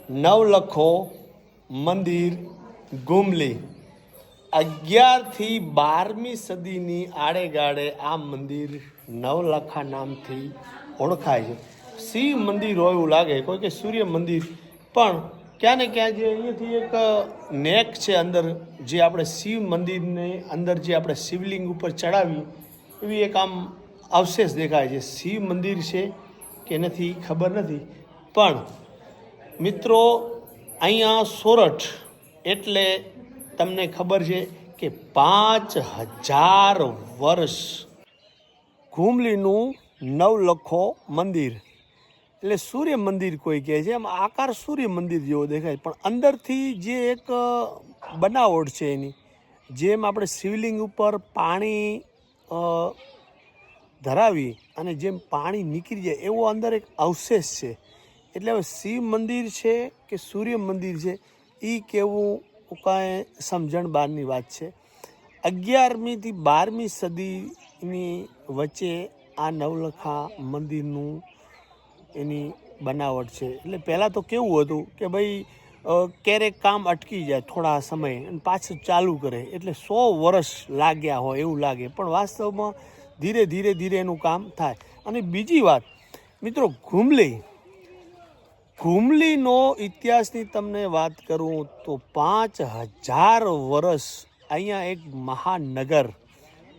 નવલખો મંદિર ગુમલી 11 થી 12મી સદીની આડેગાળે આ મંદિર નવલખા નામથી ઓળખાય છે. શિવ મંદિર હોય એવું લાગે, કોઈ કે સૂર્ય મંદિર, પણ ક્યાં ને ક્યાં જે અહીંયાથી એક નેક છે અંદર, જે આપણે શિવ મંદિરની અંદર જે આપણે શિવલિંગ ઉપર ચડાવીએ એવી એક આમ અવશેષ દેખાય છે. શિવ મંદિર છે કે નથી ખબર નથી, પણ મિત્રો અહીંયા સોરઠ એટલે તમને ખબર છે કે 5000 વર્ષ ઘુમલીનું નવલખો મંદિર એટલે સૂર્ય મંદિર કોઈ કહે છે. એમ આકાર સૂર્ય મંદિર જેવો દેખાય, પણ અંદરથી જે એક બનાવટ છે એની, જેમ આપણે શિવલિંગ ઉપર પાણી ધરાવી અને જેમ પાણી નીકળી જાય એવો અંદર એક અવશેષ છે. એટલે હવે શિવ મંદિર છે કે સૂર્ય મંદિર છે એ કહેવું કાંઈ સમજણ બહારની વાત છે. 11મી થી 12મી સદીની વચ્ચે આ નવલખા મંદિરનું એની બનાવટ છે. એટલે પહેલાં તો કેવું હતું કે ભાઈ ક્યારેક કામ અટકી જાય થોડા સમય અને પાછું ચાલુ કરે, એટલે 100 વર્ષ લાગ્યા હોય એવું લાગે, પણ વાસ્તવમાં ધીરે ધીરે એનું કામ થાય. અને બીજી વાત મિત્રો, ઘુમલીનો ઇતિહાસની તમને વાત કરું તો 5000 વર્ષ અહીંયા એક મહાનગર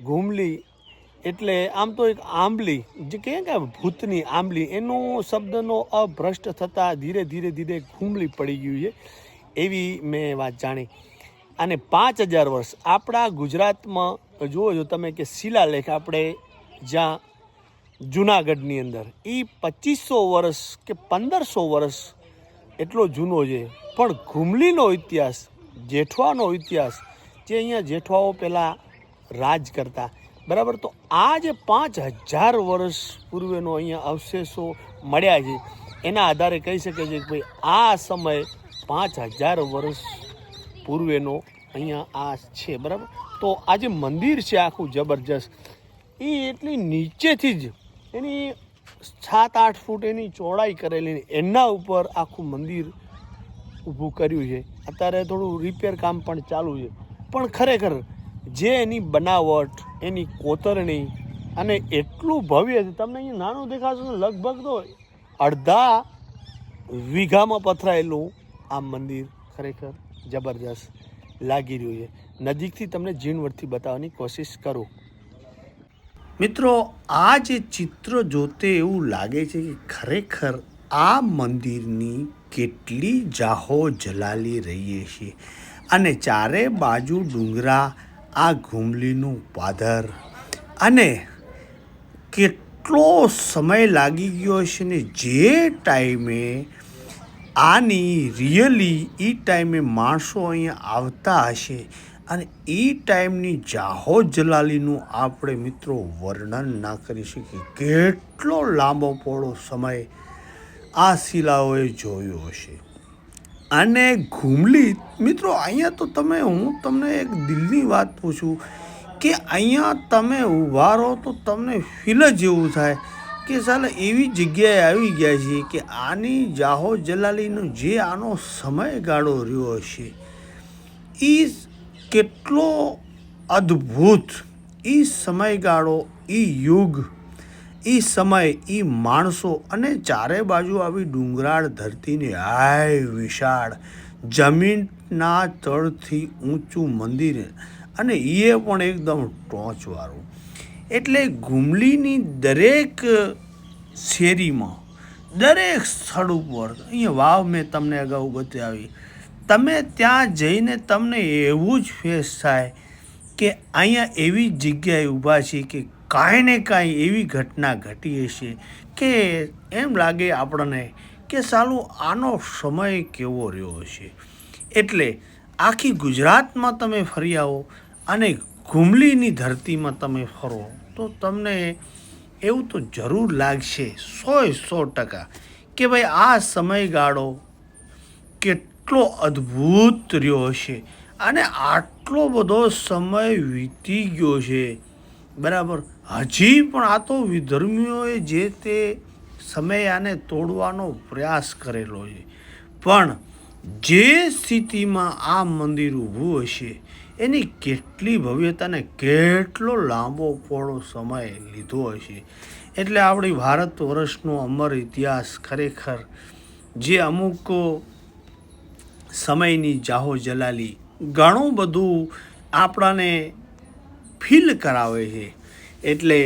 ઘુમલી, એટલે આમ તો એક આંબલી જે કહે કે ભૂતની આંબલી, એનો શબ્દનો અભ્રષ્ટ થતાં ધીરે ધીરે ઘુમલી પડી ગયું છે એવી મેં વાત જાણી. અને 5000 વર્ષ આપણા ગુજરાતમાં જુઓ તમે કે શિલાલેખ આપણે જ્યાં જુનાગઢની અંદર એ 2500 વર્ષ કે 1500 વર્ષ એટલો જૂનો છે. પણ ઘુમલીનો ઇતિહાસ, જેઠવાનો ઇતિહાસ, જે અહીંયા જેઠવાઓ પહેલાં રાજ કરતા, બરાબર, તો આ જે 5000 વર્ષ પૂર્વેનો અહીંયા અવશેષો મળ્યા છે એના આધારે કહી શકે છે કે ભાઈ આ સમય 5000 વર્ષ પૂર્વેનો અહીંયા આ છે, બરાબર. તો આ જે મંદિર છે આખું જબરજસ્ત, એ એટલી નીચેથી જ એની 7-8 ફૂટ એની ચોડાઈ કરેલી, એના ઉપર આખું મંદિર ઊભું કર્યું છે. અત્યારે થોડું રિપેર કામ પણ ચાલુ છે, પણ ખરેખર જે એની બનાવટ, એની કોતરણી અને એટલું ભવ્ય છે. તમને અહીંયા નાનું દેખાશે ને, લગભગ તો અડધા વીઘામાં પથરાયેલું આ મંદિર ખરેખર જબરજસ્ત લાગી રહ્યું છે. નજીકથી તમને ઝીણવટથી બતાવવાની કોશિશ કરું. મિત્રો, આ જે ચિત્ર જોતે એવું લાગે છે કે ખરેખર આ મંદિરની કેટલી જાહો જલાલી રહીએ છીએ, અને ચારે બાજુ ડુંગરા, આ ઘુમલીનું પાદર, અને કેટલો સમય લાગી ગયો છે ને જે ટાઈમે આની રિયલી એ ટાઈમે માણસો અહીંયા આવતા હશે અને એ ટાઈમની જાહો જલાલીનું આપણે મિત્રો વર્ણન ના કરી શકીએ. કેટલો લાંબો પહોળો સમય આ શિલાઓએ જોયો હશે. અને ઘુમલી મિત્રો, અહીંયા તો હું તમને એક દિલની વાત પૂછું કે અહીંયા તમે ઊભા રહો તો તમને ફીલ જ એવું થાય કે સાલા એવી જગ્યાએ આવી ગયા છીએ કે આની જાહો જલાલીનો જે આનો સમયગાળો રહ્યો હશે એ કેટલો અદ્ભુત, એ સમયગાળો, એ યુગ, એ સમય, એ માણસો, અને ચારે બાજુ આવી ડુંગરાળ ધરતીની હાય વિશાળ, જમીનના તળથી ઊંચું મંદિર, અને એ પણ એકદમ ટોચવાળું. એટલે ઘુમલીની દરેક શેરીમાં, દરેક સ્થળ ઉપર અહીંયા વાવ મેં તમને અગાઉ બતાવી, તમે ત્યાં જઈને તમને એવું જ ફેસ થાય કે અહીંયા એવી જગ્યાએ ઊભા છીએ કે કાંઈ ને કાંઈ એવી ઘટના ઘટી હશે કે એમ લાગે આપણને કે સાલું આનો સમય કેવો રહ્યો હશે. એટલે આખી ગુજરાતમાં તમે ફરી આવો અને ઘુમલીની ધરતીમાં તમે ફરો તો તમને એવું તો જરૂર લાગશે 100% કે ભાઈ આ સમયગાળો કેટલો અદ્ભુત રહ્યો હશે અને આટલો બધો સમય વીતી ગયો છે, બરાબર. હજી પણ આ તો વિધર્મીઓએ જે તે સમય આને તોડવાનો પ્રયાસ કરેલો છે, પણ જે સ્થિતિમાં આ મંદિર ઊભું હશે એની કેટલી ભવ્યતા ને કેટલો લાંબો પહોળો સમય લીધો હશે. એટલે આપણી ભારત વર્ષનો અમર ઇતિહાસ ખરેખર જે અમુક સમયની જાહો જલાલી ઘણું બધું આપણાને ફીલ કરાવે છે. એટલે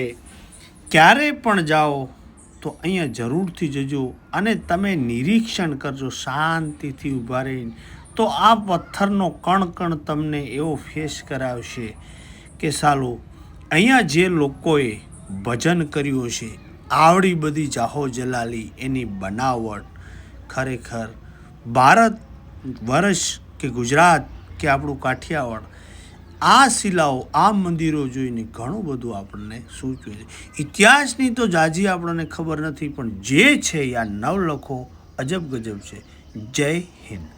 ક્યારે પણ જાઓ તો અહીંયા જરૂરથી જજો અને તમે નિરીક્ષણ કરજો શાંતિથી ઊભા રહીને, તો આ પથ્થરનો કણ તમને એવો ફેસ કરાવશે કે સાલું અહીંયા જે લોકોએ ભજન કર્યું છે, આવડી બધી જાહો જલાલી એની બનાવટ ખરેખર ભારત વર્ષ કે ગુજરાત કે આપણું કાઠિયાવાડ આ શિલાઓ આ મંદિરો જોઈને ઘણું બધું આપણને સૂચવે છે. ઇતિહાસની તો જાજી આપણને ખબર નથી, પણ જે છે આ નવલખો અજબ ગજબ છે. જય હિન્દ.